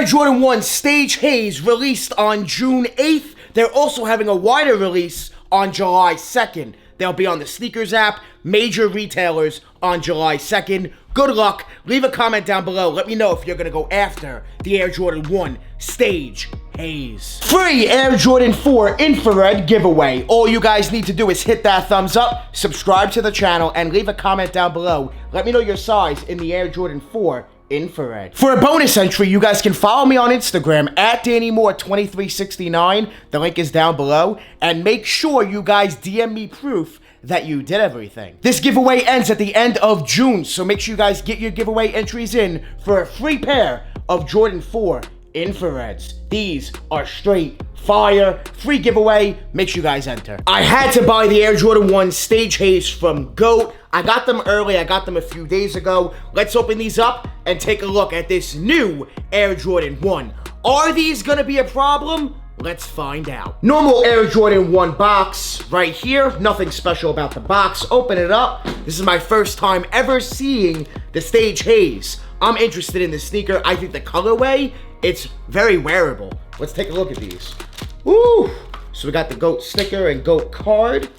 Air Jordan 1 Stage Haze released on June 8th. They're also having a wider release on July 2nd. They'll be on the Sneakers app, major retailers on July 2nd. Good luck. Leave a comment down below. Let me know if you're going to go after the Air Jordan 1 Stage Haze. Free Air Jordan 4 infrared giveaway. All you guys need to do is hit that thumbs up, subscribe to the channel, and leave a comment down below. Let me know your size in the Air Jordan 4 infrared. For a bonus entry, you guys can follow me on Instagram at DannyMoore2369. The link is down below. And make sure you guys DM me proof that you did everything. This giveaway ends at the end of June, so make sure you guys get your giveaway entries in for a free pair of Jordan 4 infrareds. These are straight fire. Free giveaway. Make sure you guys enter. I had to buy the Air Jordan 1 Stage Haze from GOAT. I got them early. I got them a few days ago. Let's open these up and take a look at this new Air Jordan 1. Are these gonna be a problem? Let's find out. Normal Air Jordan 1 box right here. Nothing special about the box. Open it up. This is my first time ever seeing the Stage Haze. I'm interested in the sneaker. I think the colorway, it's very wearable. Let's take a look at these. Woo! So we got the GOAT sticker and GOAT card.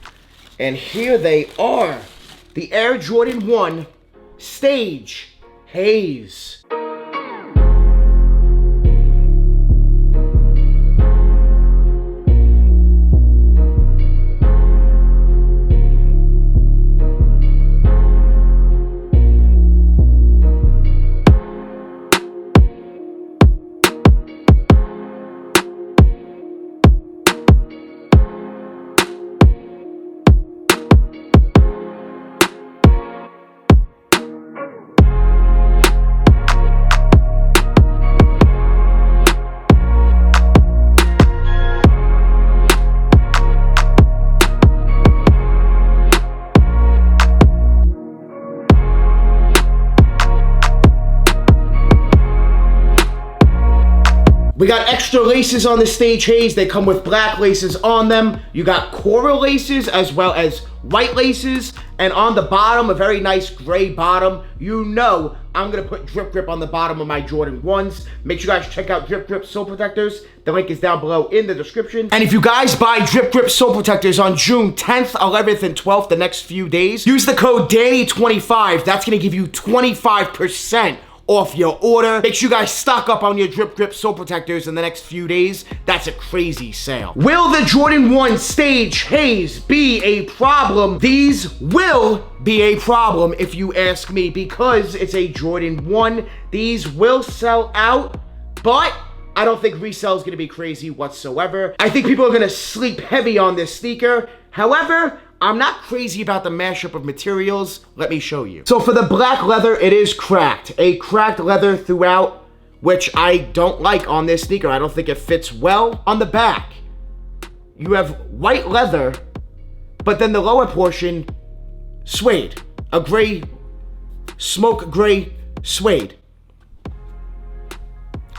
And here they are. The Air Jordan 1 Stage Haze. We got extra laces on the Stage Haze. They come with black laces on them. You got coral laces as well as white laces. And on the bottom, a very nice gray bottom. You know I'm gonna put Drip Grip on the bottom of my Jordan 1s. Make sure you guys check out Drip Grip Sole Protectors. The link is down below in the description. And if you guys buy Drip Grip Sole Protectors on June 10th, 11th, and 12th, the next few days, use the code DANNY25. That's gonna give you 25% off your order. Make sure you guys stock up on your Drip Grip Sole Protectors in the next few days. That's a crazy sale. Will the Jordan 1 Stage Haze be a problem? These will be a problem if you ask me, because it's a Jordan 1. These will sell out, but I don't think resale is going to be crazy whatsoever. I think people are going to sleep heavy on this sneaker. However, I'm not crazy about the mashup of materials. Let me show you. So for the black leather, it is cracked. A cracked leather throughout, which I don't like on this sneaker. I don't think it fits well. On the back, you have white leather, but then the lower portion, suede. A gray, smoke gray suede.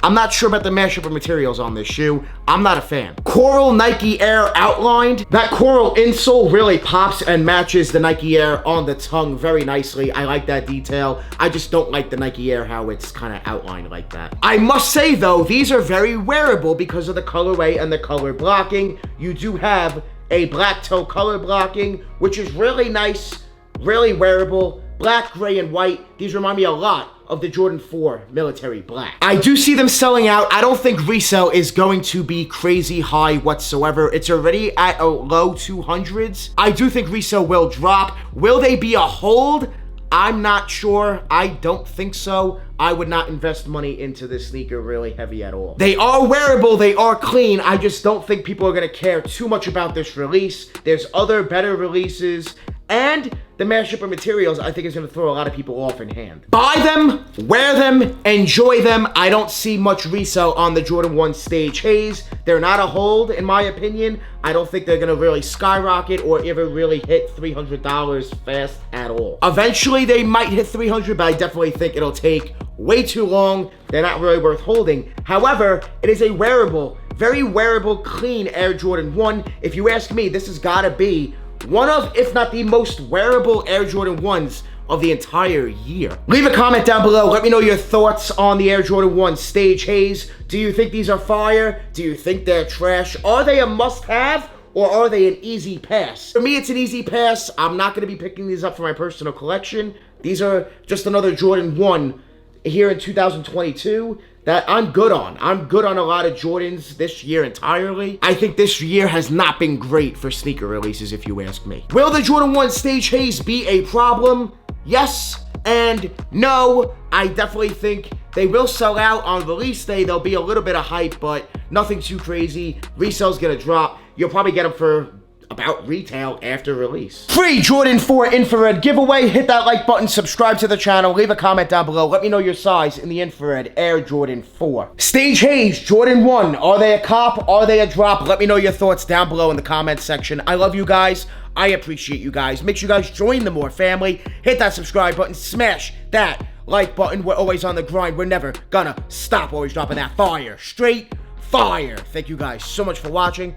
I'm not sure about the mashup of materials on this shoe. I'm not a fan. Coral Nike Air outlined. That coral insole really pops and matches the Nike Air on the tongue very nicely. I like that detail. I just don't like the Nike Air, how it's kind of outlined like that. I must say though, these are very wearable because of the colorway and the color blocking. You do have a black toe color blocking, which is really nice, really wearable. Black, gray, and white. These remind me a lot of the Jordan 4 military black. I do see them selling out. I don't think resale is going to be crazy high whatsoever. It's already at a low 200s. I do think resale will drop. Will they be a hold? I'm not sure. I don't think so. I would not invest money into this sneaker really heavy at all. They are wearable, they are clean. I just don't think people are gonna care too much about this release. There's other better releases, and the mashup of materials I think is gonna throw a lot of people off in hand. Buy them, wear them, enjoy them. I don't see much resale on the Jordan 1 Stage Haze. They're not a hold in my opinion. I don't think they're gonna really skyrocket or ever really hit $300 fast at all. Eventually they might hit 300, but I definitely think it'll take way too long. They're not really worth holding. However, it is a wearable, very wearable, clean Air Jordan 1. If you ask me, this has gotta be one of, if not the most wearable Air Jordan 1s of the entire year. Leave a comment down below. Let me know your thoughts on the Air Jordan 1 Stage Haze. Do you think these are fire? Do you think they're trash? Are they a must-have? Or are they an easy pass? For me, it's an easy pass. I'm not going to be picking these up for my personal collection. These are just another Jordan 1 here in 2022 that I'm good on. I'm good on a lot of Jordans this year entirely. I think this year has not been great for sneaker releases, if you ask me. Will the Jordan 1 Stage Haze be a problem? Yes and no. I definitely think they will sell out on release day. There'll be a little bit of hype, but nothing too crazy. Resale's gonna drop. You'll probably get them for about retail after release. Free Jordan 4 infrared giveaway. Hit that like button, subscribe to the channel, leave a comment down below. Let me know your size in the infrared Air Jordan 4. Stage Haze, Jordan 1. Are they a cop? Are they a drop? Let me know your thoughts down below in the comment section. I love you guys. I appreciate you guys. Make sure you guys join the More family. Hit that subscribe button. Smash that like button. We're always on the grind. We're never gonna stop. Always dropping that fire. Straight fire. Thank you guys so much for watching.